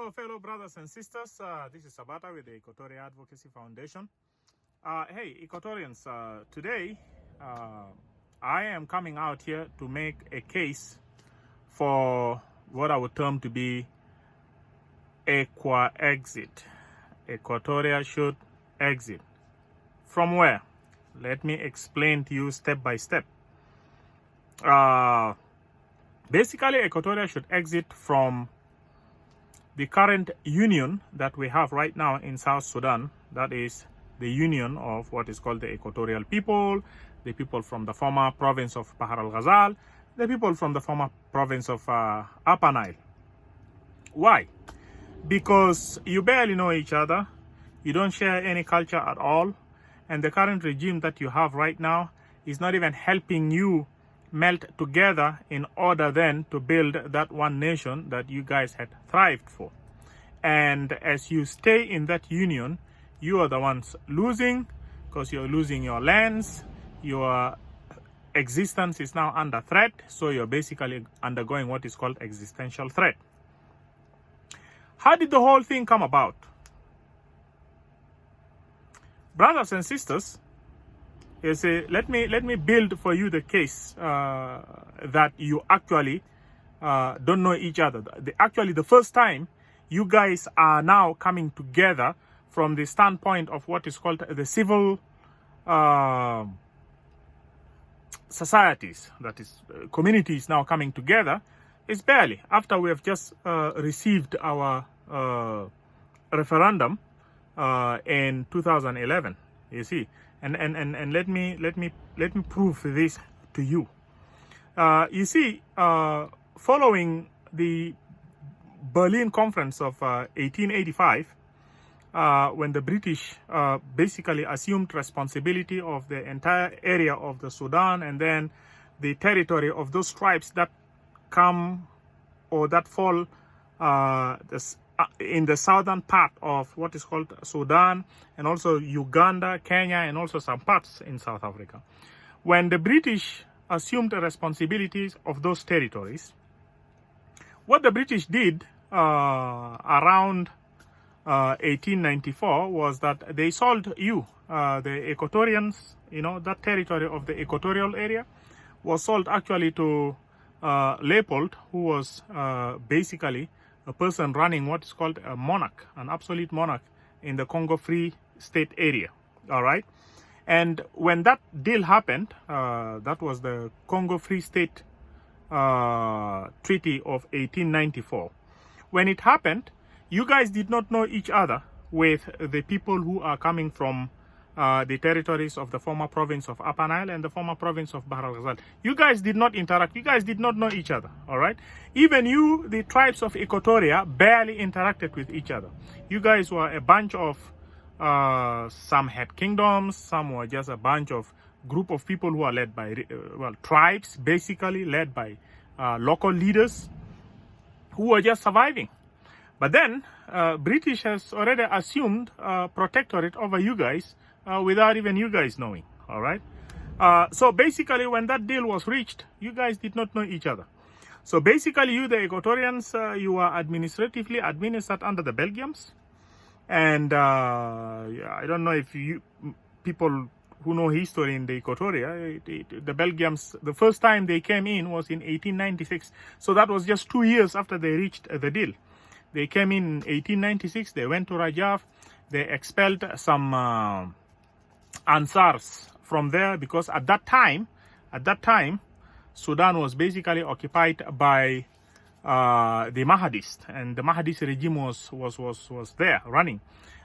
Hello, fellow brothers and sisters. This is Sabata with the Equatorial Advocacy Foundation. Hey, Equatorians, today I am coming out here to make a case for what I would term to be exit. Equatoria should exit. From where? Let me explain to you step by step. Basically, Equatoria should exit from the current union that we have right now in South Sudan. That is the union of what is called the Equatorial people, the people from the former province of Bahar al-Ghazal, the people from the former province of Upper Nile. Why? Because you barely know each other, you don't share any culture at all, and the current regime that you have right now is not even helping you melt together in order then to build that one nation that you guys had thrived for. And as you stay in that union, you are the ones losing, because you're losing your lands, your existence is now under threat, so you're basically undergoing what is called existential threat. How did the whole thing come about? Brothers and sisters, let me build for you the case that you actually don't know each other. Actually, the first time you guys are now coming together from the standpoint of what is called the civil societies, that is, communities now coming together, is barely after we have just received our referendum in 2011. You see. And let me prove this to you. You see, following the Berlin Conference of 1885, when the British basically assumed responsibility of the entire area of the Sudan and then the territory of those tribes that come or that fall in the southern part of what is called Sudan, and also Uganda, Kenya, and also some parts in South Africa. When the British assumed the responsibilities of those territories, what the British did around 1894 was that they sold you, the Equatorians, that territory of the equatorial area was sold actually to Leopold, who was basically a person running what is called a monarch, an absolute monarch in the Congo Free State area. All right. And when that deal happened, that was the Congo Free State Treaty of 1894. When it happened, you guys did not know each other with the people who are coming from the territories of the former province of Upper Nile and the former province of Bahar al-Ghazal. You guys did not interact. You guys did not know each other, all right? Even you, the tribes of Equatoria, barely interacted with each other. You guys were a bunch of, some had kingdoms, some were just a bunch of group of people who are led by, tribes, basically led by local leaders who were just surviving. But then, British has already assumed protectorate over you guys, without even you guys knowing, all right? So basically, when that deal was reached, you guys did not know each other. So basically, you, the Equatorians, you are administratively administered under the Belgians. And I don't know if you people who know history in the Equatoria, the Belgians, the first time they came in was in 1896. So that was just 2 years after they reached the deal. They came in 1896, they went to Rajaf, they expelled some Ansars from there, because at that time, Sudan was basically occupied by the Mahdist, and the Mahdist regime was there running.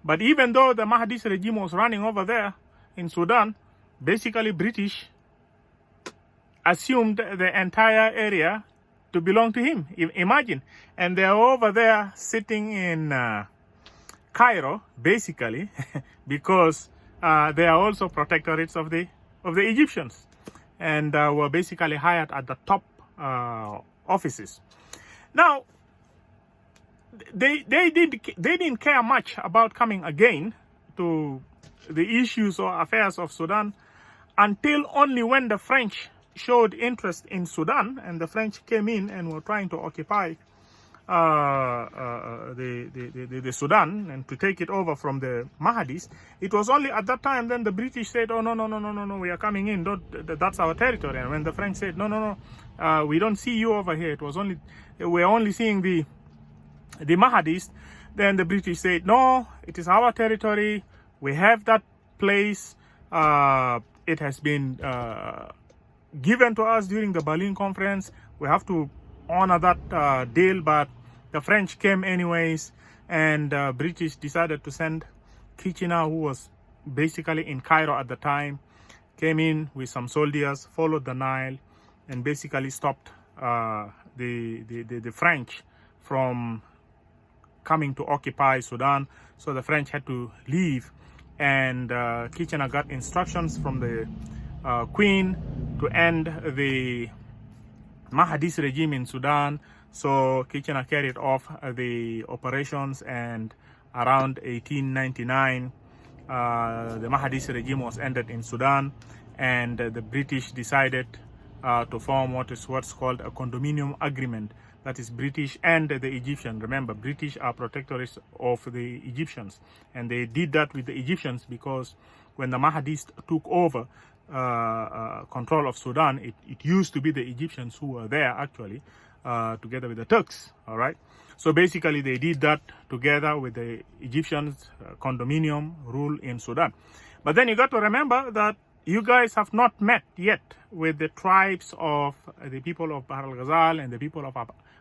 But even though the Mahdist regime was running over there in Sudan, basically British assumed the entire area to belong to him. Imagine. And they're over there sitting in Cairo, basically, because they are also protectorates of the Egyptians, and were basically hired at the top offices. Now, they didn't care much about coming again to the issues or affairs of Sudan until only when the French showed interest in Sudan, and the French came in and were trying to occupy the Sudan and to take it over from the Mahadis, it was only at that time then the British said, oh, no, we are coming in, that's our territory. And when the French said, no, we don't see you over here, we're only seeing the Mahadis, then the British said, no, it is our territory, we have that place, it has been given to us during the Berlin Conference, we have to honor that deal. But the French came anyways, and British decided to send Kitchener, who was basically in Cairo at the time, came in with some soldiers, followed the Nile, and basically stopped the French from coming to occupy Sudan. So the French had to leave, and Kitchener got instructions from the Queen to end the Mahadis regime in Sudan. So Kitchener carried off the operations, and around 1899 the Mahadis regime was ended in Sudan, and the British decided to form what's called a condominium agreement. That is British and the Egyptian. Remember, British are protectorates of the Egyptians, and they did that with the Egyptians because when the Mahadis took over control of Sudan, it used to be the Egyptians who were there actually, together with the Turks. All right, so basically they did that together with the Egyptians, condominium rule in Sudan. But then you got to remember that you guys have not met yet with the tribes of the people of Bahr al-Ghazal and the people of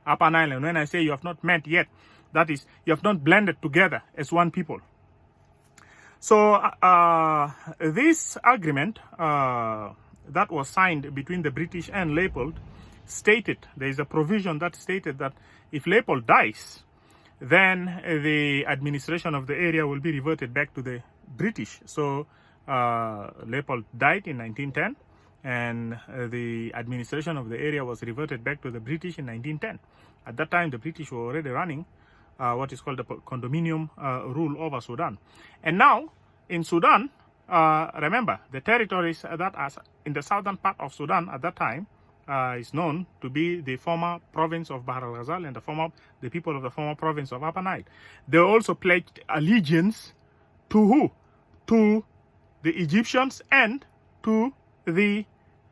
Upper Nile. And when I say you have not met yet, that is, you have not blended together as one people. So this agreement that was signed between the British and Leopold stated, there is a provision that stated that if Leopold dies, then the administration of the area will be reverted back to the British. So Leopold died in 1910, and the administration of the area was reverted back to the British in 1910. At that time, the British were already running what is called the condominium rule over Sudan. And now, in Sudan, remember, the territories that are in the southern part of Sudan at that time is known to be the former province of Bahr al-Ghazal and the people of the former province of Upper Nile. They also pledged allegiance to who? To the Egyptians and to the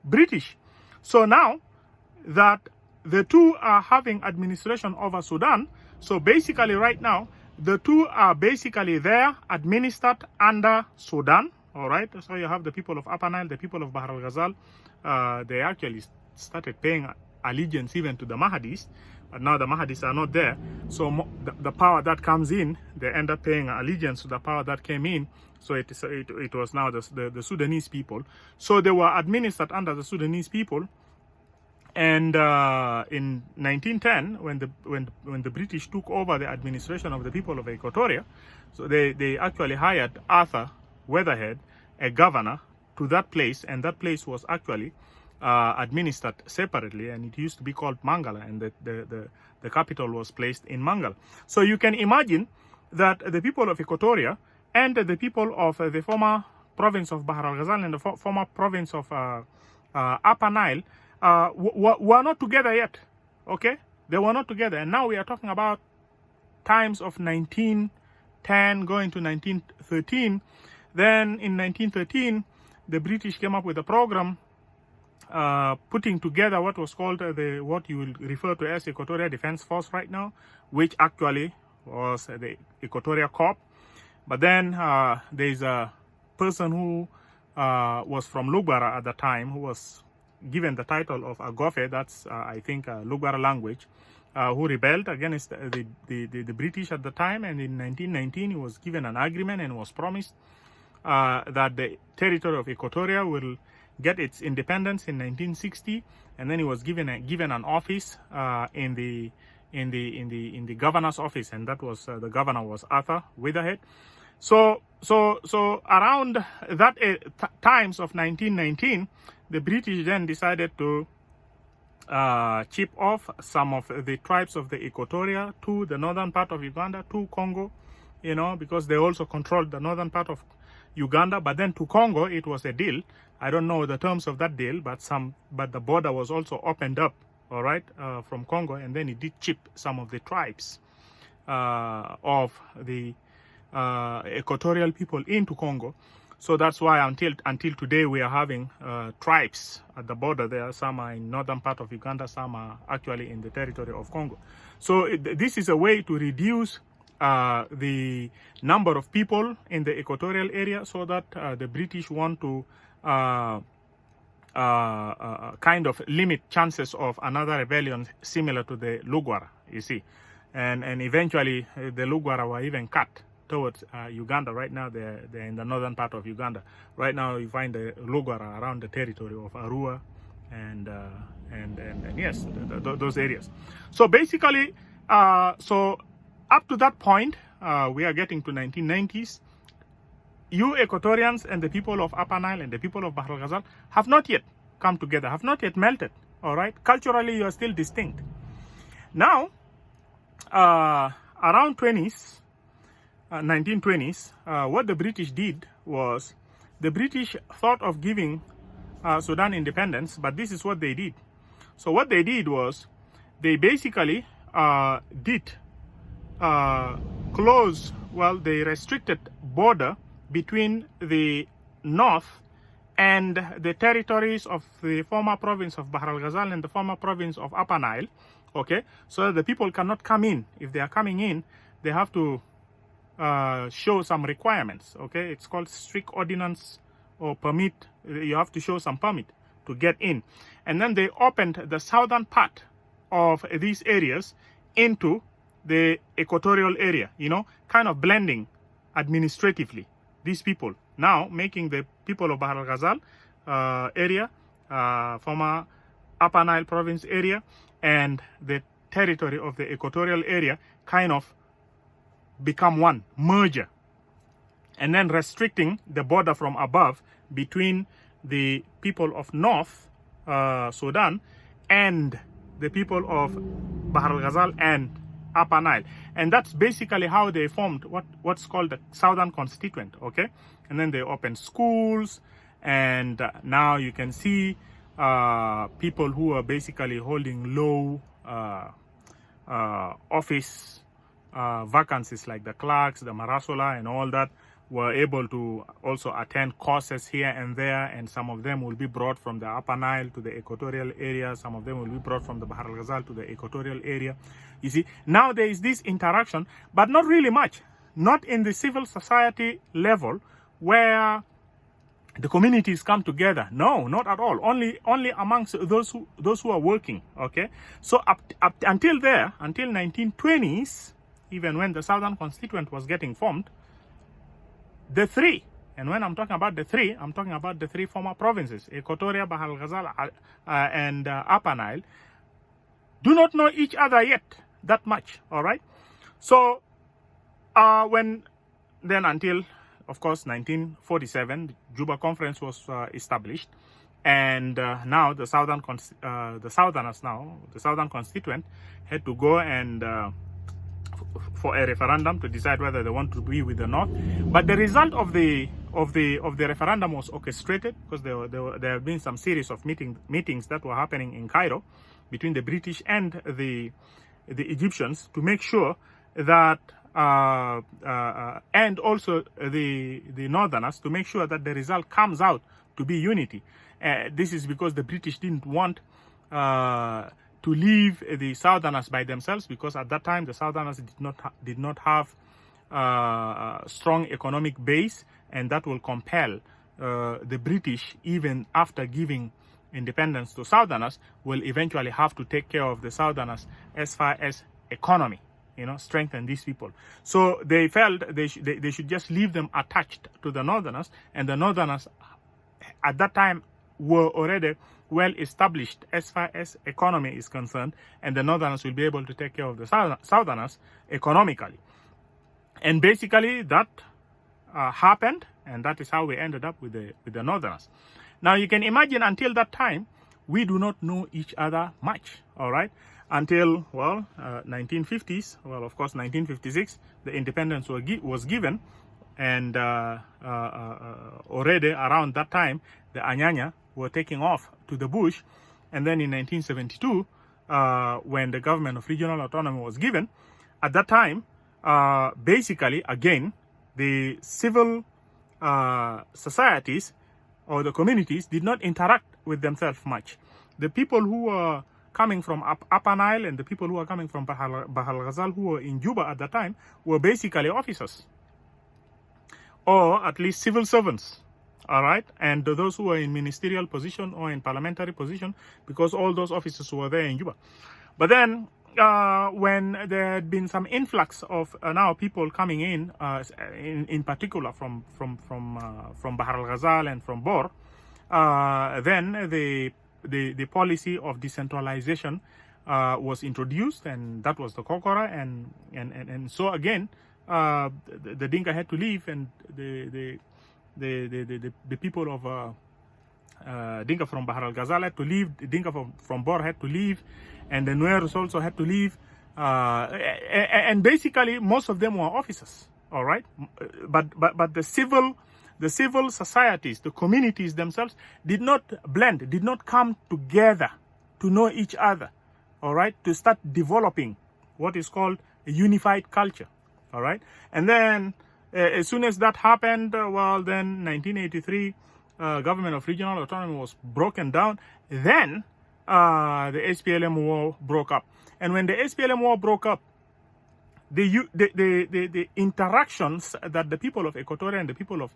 British. So now that the two are having administration over Sudan, so basically right now, the two are basically there administered under Sudan. All right, so you have the people of Upper Nile, the people of Bahr al-Ghazal. They actually started paying allegiance even to the Mahadis, but now the Mahadis are not there. So the power that comes in, they end up paying allegiance to the power that came in. So it was now the Sudanese people. So they were administered under the Sudanese people. And in 1910, when the British took over the administration of the people of Equatoria, so they actually hired Arthur Weatherhead, a governor, to that place, and that place was actually administered separately, and it used to be called Mangala, and the capital was placed in Mangala. So you can imagine that the people of Equatoria and the people of the former province of Bahr al-Ghazal and the former province of Upper Nile were not together yet. Okay, they were not together, and now we are talking about times of 1910 going to 1913. Then in 1913, the British came up with a program putting together what was called what you will refer to as Equatorial Defense Force right now, which actually was the Equatorial Corps. But then there is a person who was from Lugbara at the time, who was given the title of Agofe, that's I think Lugbara language, who rebelled against the British at the time. And in 1919 he was given an agreement and was promised that the territory of Equatoria will get its independence in 1960, and then he was given an office in the governor's office, and that was the governor was Arthur Weatherhead. So around that times of 1919, the British then decided to chip off some of the tribes of the Equatoria to the northern part of Uganda, to Congo, you know, because they also controlled the northern part of Uganda. But then to Congo, it was a deal. I don't know the terms of that deal, but the border was also opened up, all right, from Congo, and then he did chip some of the tribes of the equatorial people into Congo. So that's why until today we are having tribes at the border there. Some are in northern part of Uganda, some are actually in the territory of Congo. So this is a way to reduce the number of people in the equatorial area, so that the British want to kind of limit chances of another rebellion similar to the Lugwara, you see. And eventually the Lugwara were even cut towards Uganda. Right now they're in the northern part of Uganda. Right now you find the Lugwara around the territory of Arua and yes, those areas. So basically, so up to that point, we are getting to 1990s. You Equatorians and the people of Upper Nile and the people of Bahr el-Ghazal have not yet come together, have not yet melted, all right? Culturally, you are still distinct. Now, around 1920s, what the British did was, the British thought of giving Sudan independence, but this is what they did. So what they did was, they basically did close, well, they restricted border between the north and the territories of the former province of Bahr el-Ghazal and the former province of Upper Nile, okay? So that the people cannot come in. If they are coming in, they have to show some requirements, okay? It's called strict ordinance or permit. You have to show some permit to get in. And then they opened the southern part of these areas into the equatorial area, you know, kind of blending administratively these people, now making the people of Bahr el-Ghazal area, former Upper Nile province area, and the territory of the equatorial area kind of become one, merger, and then restricting the border from above between the people of North Sudan and the people of Bahr el-Ghazal and Upper Nile. And that's basically how they formed what's called the Southern Constituent, okay? And then they opened schools, and now you can see people who are basically holding low office vacancies, like the clerks, the marasola, and all that, were able to also attend courses here and there, and some of them will be brought from the Upper Nile to the equatorial area, some of them will be brought from the Bahr el-Ghazal to the equatorial area. You see, now there is this interaction, but not really much, not in the civil society level where the communities come together. No, not at all. Only amongst those who are working, okay? So up until 1920s, even when the Southern Constituent was getting formed, the three, and when I'm talking about the three, I'm talking about the three former provinces, Equatoria, Bahr el-Ghazal, and Upper Nile, do not know each other yet that much, all right? So until, of course, 1947, the Juba Conference was established, and now the Southern Constituent had to go and for a referendum to decide whether they want to be with the North. But the result of the referendum was orchestrated, because there have been some series of meetings that were happening in Cairo between the British and the Egyptians, to make sure that and also the Northerners, to make sure that the result comes out to be unity. This is because the British didn't want to leave the Southerners by themselves, because at that time the Southerners did not have a strong economic base, and that will compel the British, even after giving independence to Southerners, will eventually have to take care of the Southerners as far as economy, you know, strengthen these people. So they felt they should just leave them attached to the Northerners, and the Northerners at that time were already well established as far as economy is concerned, and the Northerners will be able to take care of the Southerners economically. And basically that happened, and that is how we ended up with the Northerners. Now you can imagine, until that time we do not know each other much, all right, until 1950s. Well, of course 1956 the independence was given, and already around that time the Anyanya were taking off to the bush, and then in 1972 when the government of regional autonomy was given. At that time, basically, again, the civil societies or the communities did not interact with themselves much. The people who were coming from Upper Nile and the people who were coming from Bahar al-Ghazal, who were in Juba at the time, were basically officers, or at least civil servants. All right, and those who were in ministerial position or in parliamentary position, because all those officers were there in Juba. But then, when there had been some influx of now people coming in particular from Bahar al-Ghazal and from Bor, then the policy of decentralization was introduced, and that was the Kokora, and so again, the Dinka had to leave, and the people of Dinka from Bahar al-Ghazal had to leave, the Dinka from Bor had to leave, and the Nuers also had to leave, and basically most of them were officers. All right, but the civil societies, the communities themselves, did not blend, did not come together to know each other. All right, to start developing what is called a unified culture. All right, and then as soon as that happened, well, then 1983, government of regional autonomy was broken down. Then the SPLM war broke up, and when the SPLM war broke up, the interactions that the people of Equatoria and the people of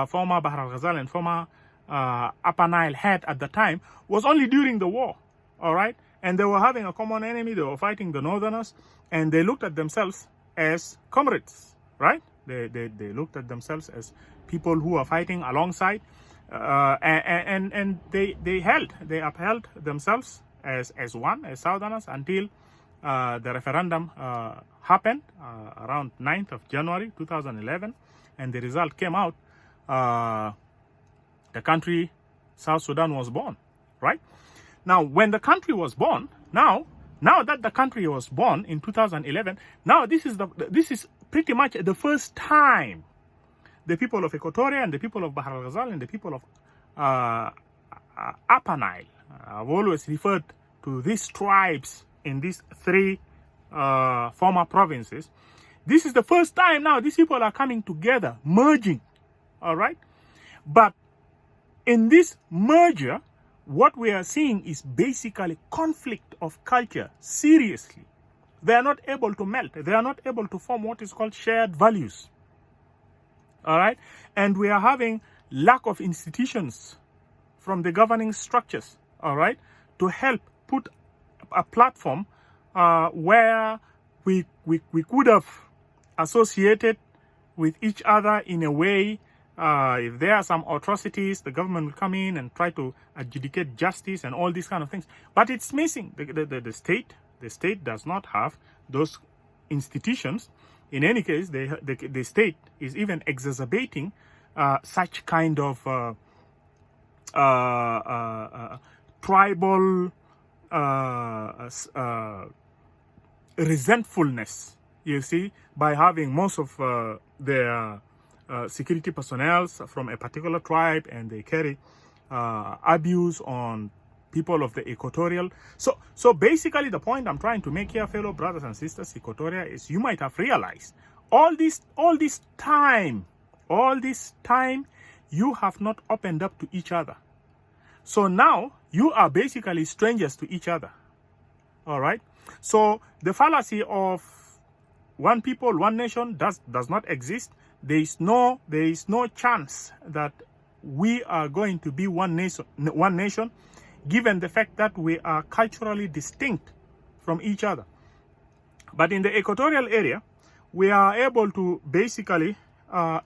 former Bahar al-Ghazal and former Upper Nile had at the time was only during the war. All right, and they were having a common enemy. They were fighting the Northerners, and they looked at themselves as comrades. Right? They looked at themselves as people who are fighting alongside, and they upheld themselves as one, as Southerners, until the referendum happened around 9th of January 2011, and the result came out. The country South Sudan was born. Right? Now, when the country was born, now that the country was born in 2011, now this is pretty much the first time the people of Equatoria and the people of Bahar al-Ghazal and the people of Upper Nile, I've always referred to these tribes in these three former provinces. This is the first time now these people are coming together, merging. All right, but in this merger, what we are seeing is basically conflict of culture. Seriously, they are not able to melt. They are not able to form what is called shared values. All right, and we are having lack of institutions from the governing structures. All right, to help put a platform where we could have associated with each other in a way. If there are some atrocities, the government will come in and try to adjudicate justice and all these kind of things. But it's missing. The state does not have those institutions. In any case, the state is even exacerbating such kind of tribal resentfulness, you see, by having most of their security personnel from a particular tribe, and they carry abuse on people of the equatorial. So basically the point I'm trying to make here, fellow brothers and sisters, Equatoria, is you might have realized all this time you have not opened up to each other. So now you are basically strangers to each other. All right. So the fallacy of one people, one nation does not exist. There is no chance that we are going to be one nation, given the fact that we are culturally distinct from each other. But in the equatorial area, we are able to basically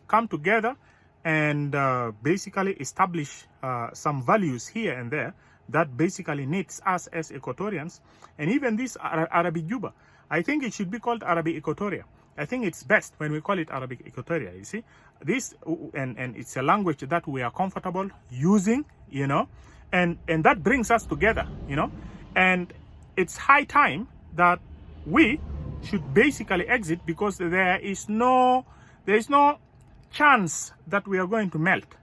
come together and basically establish some values here and there that basically needs us as Equatorians. And even this Arabic Juba, I think it should be called Arabic Equatoria. I think it's best when we call it Arabic Equatoria, you see. This, and it's a language that we are comfortable using, you know, and that brings us together, you know. And it's high time that we should basically exit, because there is no chance that we are going to melt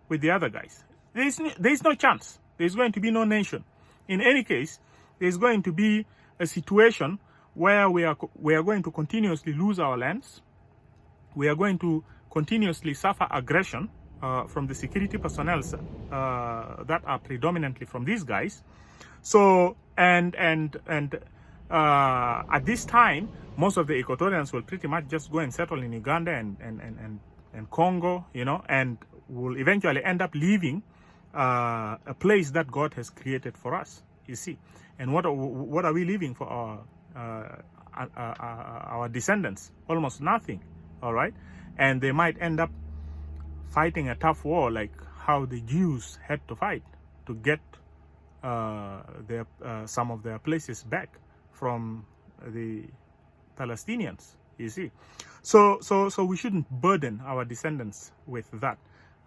with the other guys. There is no chance. There's going to be no nation. In any case, there's going to be a situation where we are going to continuously lose our lands. We are going to continuously suffer aggression from the security personnel that are predominantly from these guys. So at this time, most of the Equatorians will pretty much just go and settle in Uganda and Congo, you know, and will eventually end up leaving a place that God has created for us, you see. And what are we leaving for our descendants? Almost nothing, all right? And they might end up fighting a tough war like how the Jews had to fight to get some of their places back from the Palestinians, you see. So we shouldn't burden our descendants with that.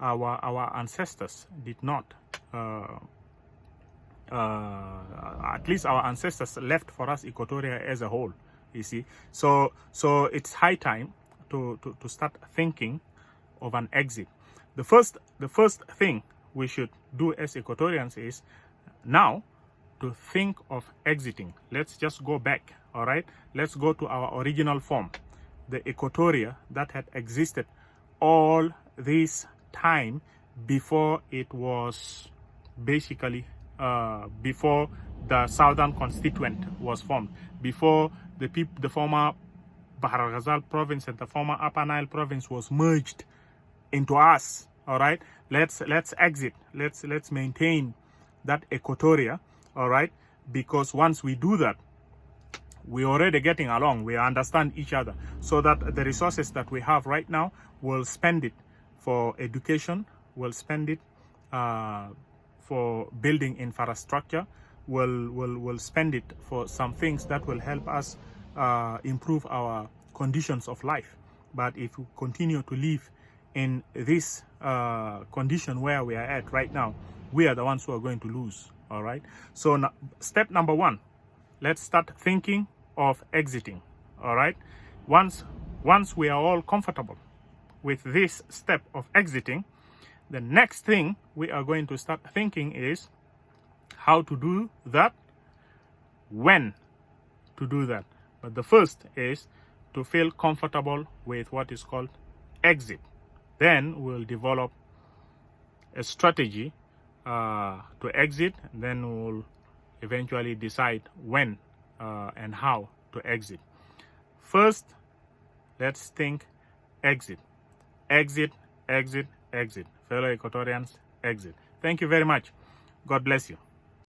Our ancestors did not, at least our ancestors left for us Equatoria as a whole, you see. So it's high time to start thinking of an exit. The first thing we should do as Equatorians is now to think of exiting. Let's just go back, all right? Let's go to our original form, the Equatoria that had existed all this time before it was basically before the Southern Constituent was formed, before the former Bahr el Ghazal province and the former Upper Nile province was merged into us. All right, let's exit. Let's maintain that Equatoria. All right, because once we do that, we're already getting along. We understand each other, so that the resources that we have right now, we'll spend it for education. We'll spend it for building infrastructure. We'll spend it for some things that will help us improve our conditions of life. But if we continue to live in this condition where we are at right now, we are the ones who are going to lose. All right. So now, step number one, let's start thinking of exiting. All right. Once we are all comfortable with this step of exiting, the next thing we are going to start thinking is how to do that, when to do that. But the first is to feel comfortable with what is called exit. Then we'll develop a strategy to exit. Then we'll eventually decide when and how to exit. First, let's think exit. Exit, exit, exit. Fellow Equatorians, exit. Thank you very much. God bless you.